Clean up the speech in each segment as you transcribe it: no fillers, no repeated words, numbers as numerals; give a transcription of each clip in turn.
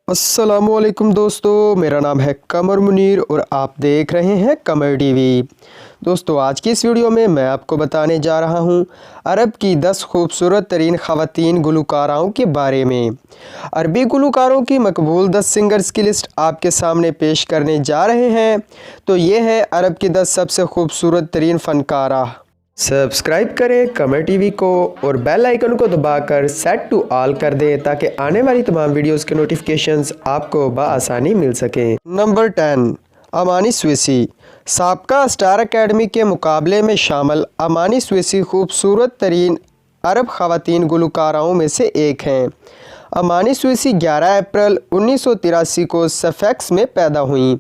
अस्सलामुअलैकुम दोस्तों, मेरा नाम है कमर मुनीर और आप देख रहे हैं कमर टीवी। दोस्तों, आज की इस वीडियो में मैं आपको बताने जा रहा हूं अरब की 10 खूबसूरत तरीन ख़वातीन गुलकाराओं के बारे में। अरबी गुलकारों की मकबूल 10 सिंगर्स की लिस्ट आपके सामने पेश करने जा रहे हैं। तो ये है अरब की 10 सबसे खूबसूरत तरीन फ़नकारा। सब्सक्राइब करें कमर टीवी को और बेल आइकन को दबाकर सेट टू ऑल कर दें ताकि आने वाली तमाम वीडियोस के नोटिफिकेशंस आपको बआसानी मिल सकें। नंबर 10, अमानी स्विसी। साबका स्टार अकेडमी के मुकाबले में शामिल अमानी स्विसी खूबसूरत तरीन अरब ख़वातीन गुलकाराओं में से एक हैं। अमानी स्विसी 11 अप्रैल 1983 को सफेक्स में पैदा हुई।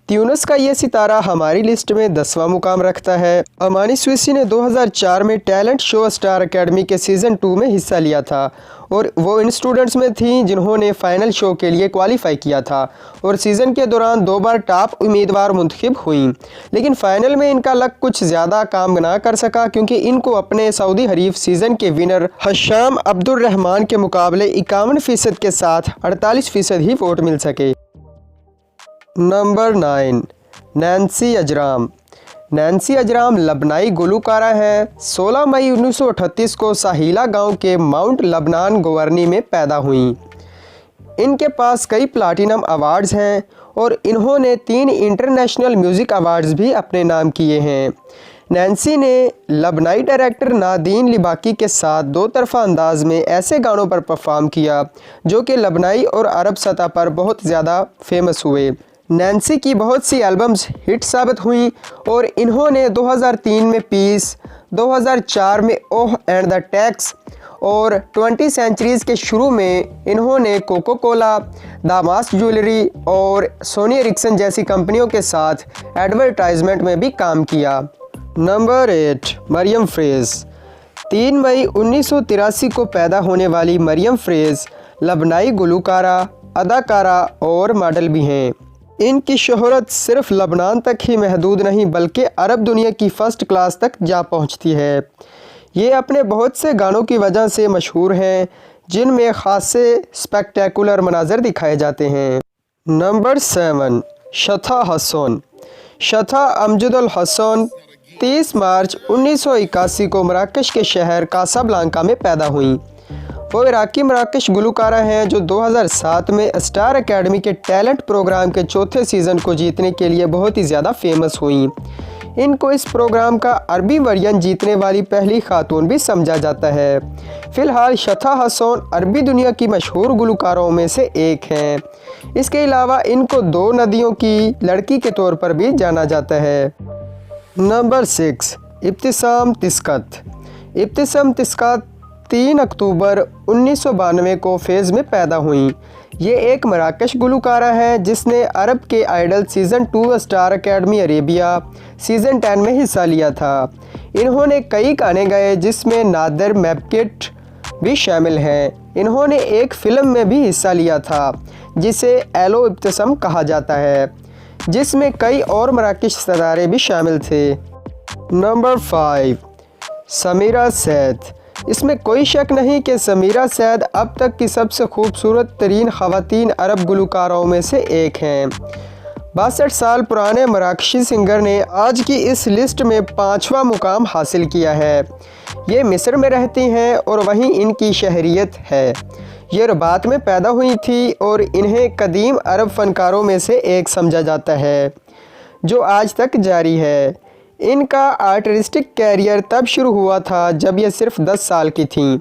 ट्यूनिस का ये सितारा हमारी लिस्ट में 10वां मुकाम रखता है। अमानी स्विसी ने 2004 में टैलेंट शो स्टार अकेडमी के सीज़न 2 में हिस्सा लिया था और वो इन स्टूडेंट्स में थी जिन्होंने फाइनल शो के लिए क्वालिफाई किया था और सीज़न के दौरान 2 बार टॉप उम्मीदवार मुंतखब हुई, लेकिन फ़ाइनल में इनका लक कुछ ज़्यादा काम ना कर सका क्योंकि इनको अपने सऊदी हरीफ सीज़न के विनर हशाम अब्दुर्रहमान के मुकाबले 51% के साथ 48% ही वोट मिल सके। Number 9, Nancy Ajram. Nancy Ajram लबनाई गुलकारा है। 16 मई 1938 को साहिला गांव के माउंट लबनान गवर्नी में पैदा हुई। इनके पास कई प्लाटिनम अवार्ड्स हैं और इन्होंने 3 इंटरनेशनल म्यूज़िक अवार्ड्स भी अपने नाम किए हैं। नैन्सी ने लबनाई डायरेक्टर नादीन लिबाकी के साथ दो तरफ़ा अंदाज में ऐसे गानों पर परफॉर्म किया जो कि लबनाई और अरब सतह पर बहुत ज़्यादा फेमस हुए। नैन्सी की बहुत सी एल्बम्स हिट साबित हुई और इन्होंने 2003 में पीस, 2004 में ओह एंड द टैक्स और 20 सेंचुरीज़ के शुरू में इन्होंने कोको कोला, दामास ज्वेलरी और सोनी एरिक्सन जैसी कंपनियों के साथ एडवर्टाइजमेंट में भी काम किया। नंबर 8, मरियम फ़्रेज़। 3 मई 1983 को पैदा होने वाली मरियम फ़्रेज़ लबनाई गुलकारा, अदाकारा और मॉडल भी हैं। इनकी शोहरत सिर्फ लबनान तक ही महदूद नहीं बल्कि अरब दुनिया की फ़र्स्ट क्लास तक जा पहुंचती है। ये अपने बहुत से गानों की वजह से मशहूर हैं जिनमें ख़ासे स्पेक्टेकुलर मनाज़र दिखाए जाते हैं। नंबर 7, शथा हसन। शथा अमजदुल हसन 30 मार्च 1981 को मराकश के शहर कासाब्लांका में पैदा हुई। वो इराकी मराकश गुलकारा हैं जो 2007 में स्टार अकेडमी के टैलेंट प्रोग्राम के चौथे सीज़न को जीतने के लिए बहुत ही ज़्यादा फेमस हुई। इनको इस प्रोग्राम का अरबी वर्जन जीतने वाली पहली खातून भी समझा जाता है। फ़िलहाल शथा हसन अरबी दुनिया की मशहूर गुलकारों में से एक हैं। इसके अलावा इनको 2 नदियों की लड़की के तौर पर भी जाना जाता है। नंबर 6, इब्तिसाम तिस्कत। इब्तिसाम तिस्कत 3 अक्टूबर 1992 को फेज़ में पैदा हुई। ये एक मराकश गुलकारा है जिसने अरब के idol season 2 star academy Arabia season 10 में हिस्सा लिया था। इन्होंने कई गाने गाए जिसमें नादर मैपकिट भी शामिल हैं। इन्होंने एक फ़िल्म में भी हिस्सा लिया था जिसे एलो इब्तिसाम कहा जाता है, जिसमें कई और मराकश सितारे भी शामिल थे। नंबर 5, समीरा सैद। इसमें कोई शक नहीं कि समीरा सैद अब तक की सबसे खूबसूरत तरीन ख़वातीन अरब गुलकारों में से एक हैं। 62 साल पुराने मराकशी सिंगर ने आज की इस लिस्ट में 5वां मुकाम हासिल किया है। ये मिस्र में रहती हैं और वहीं इनकी शहरियत है। ये रबात में पैदा हुई थी और इन्हें कदीम अरब फ़नकारों में से एक समझा जाता है जो आज तक जारी है। इनका आर्टिस्टिक कैरियर तब शुरू हुआ था जब ये सिर्फ 10 साल की थीं।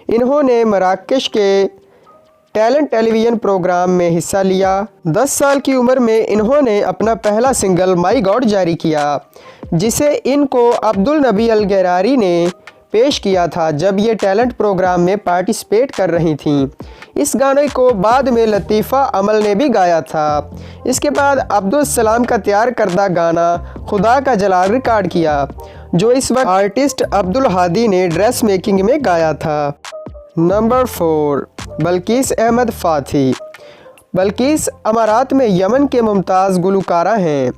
इन्होंने मराकश के टैलेंट टेलीविज़न प्रोग्राम में हिस्सा लिया। 10 साल की उम्र में इन्होंने अपना पहला सिंगल माई गॉड जारी किया जिसे इनको अब्दुल नबी अल गरारी ने पेश किया था जब ये टैलेंट प्रोग्राम में पार्टिसिपेट कर रही थीं। इस गाने को बाद में लतीफ़ा अमल ने भी गाया था। इसके बाद अब्दुल सलाम का तैयार करदा गाना खुदा का जलाल रिकॉर्ड किया जो इस वक्त आर्टिस्ट अब्दुल हादी ने ड्रेस मेकिंग में गाया था। नंबर 4, बल्कीस अहमद फ़ाथी। बल्कीस अमारात में यमन के मुमताज़ गुलकारा हैं।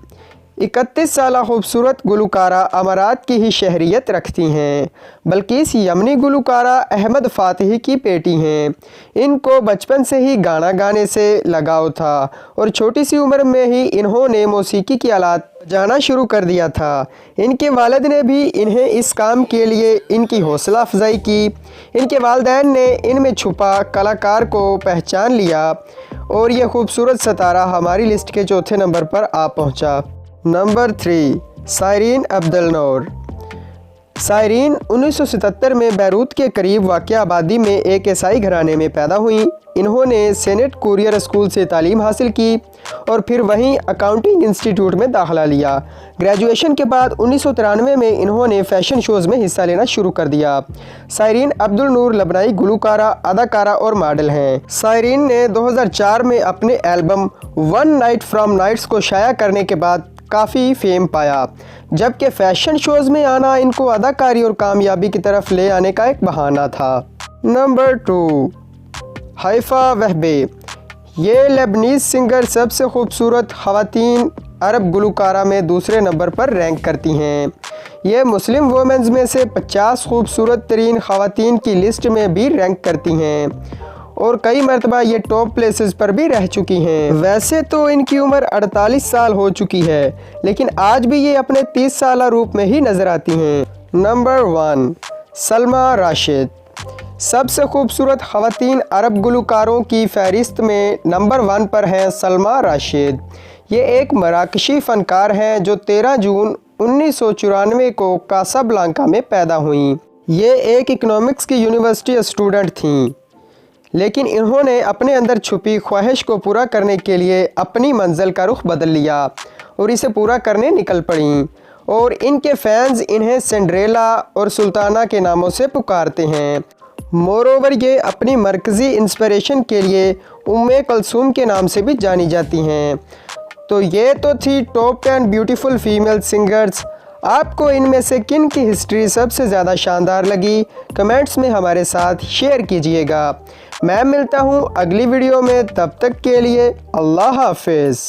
31 साला खूबसूरत गुलकारा अमारात की ही शहरियत रखती हैं, बल्कि इस यमनी गुलकारा अहमद फ़ातिही की बेटी हैं। इनको बचपन से ही गाना गाने से लगाव था और छोटी सी उम्र में ही इन्होंने मौसीकी की आलात बजाना शुरू कर दिया था। इनके वालिद ने भी इन्हें इस काम के लिए इनकी हौसला अफजाई की। इनके वालिदैन ने इनमें छुपा कलाकार को पहचान लिया और यह खूबसूरत सितारा हमारी लिस्ट के चौथे नंबर पर आ पहुंचा। नंबर 3, सायरीन अब्दुल नूर। सायरीन 1977 में बैरूत के करीब वाक़या आबादी में एक ईसाई घराने में पैदा हुई। इन्होंने सेनेट कुरियर स्कूल से तालीम हासिल की और फिर वहीं अकाउंटिंग इंस्टीट्यूट में दाखिला लिया। ग्रेजुएशन के बाद 1993 में इन्होंने फ़ैशन शोज़ में हिस्सा लेना शुरू कर दिया। सायरीन अब्दुल नूर लबनाई गुलकारा, अदाकारा और मॉडल हैं। सायरीन ने 2004 में अपने album one night from nights को शाया करने के बाद काफ़ी फेम पाया, जबकि फ़ैशन शोज़ में आना इनको अदाकारी और कामयाबी की तरफ ले आने का एक बहाना था। Number 2, Haifa Wehbe. ये लेबनीज़ सिंगर सबसे खूबसूरत ख़वातीन अरब गुलकारा में दूसरे नंबर पर रैंक करती हैं। ये मुस्लिम वुमेन्स में से 50 खूबसूरत तरीन ख़वातीन की लिस्ट में भी रैंक करती हैं और कई मरतबा ये टॉप प्लेसेस पर भी रह चुकी हैं। वैसे तो इनकी उम्र 48 साल हो चुकी है, लेकिन आज भी ये अपने 30 साला रूप में ही नज़र आती हैं। नंबर 1, सलमा राशिद। सबसे खूबसूरत ख़वातीन अरब गुलकारों की फ़हरिस्त में नंबर 1 पर हैं सलमा राशिद। ये एक मराकशी फ़नकार हैं जो 13 जून 1994 को कासाब्लांका में पैदा हुईं। ये एक इकनॉमिक्स की यूनिवर्सिटी स्टूडेंट थीं, लेकिन इन्होंने अपने अंदर छुपी ख्वाहिश को पूरा करने के लिए अपनी मंजिल का रुख बदल लिया और इसे पूरा करने निकल पड़ीं और इनके फैंस इन्हें सिंड्रेला और सुल्ताना के नामों से पुकारते हैं। मोरोवर ये अपनी मरकज़ी इंस्पिरेशन के लिए उम्मे कुलसूम के नाम से भी जानी जाती हैं। तो ये तो थी टॉप 10 ब्यूटीफुल फीमेल सिंगर्स। आपको इनमें से किन की हिस्ट्री सबसे ज़्यादा शानदार लगी, कमेंट्स में हमारे साथ शेयर कीजिएगा। मैं मिलता हूँ अगली वीडियो में, तब तक के लिए अल्लाह हाफ़िज़।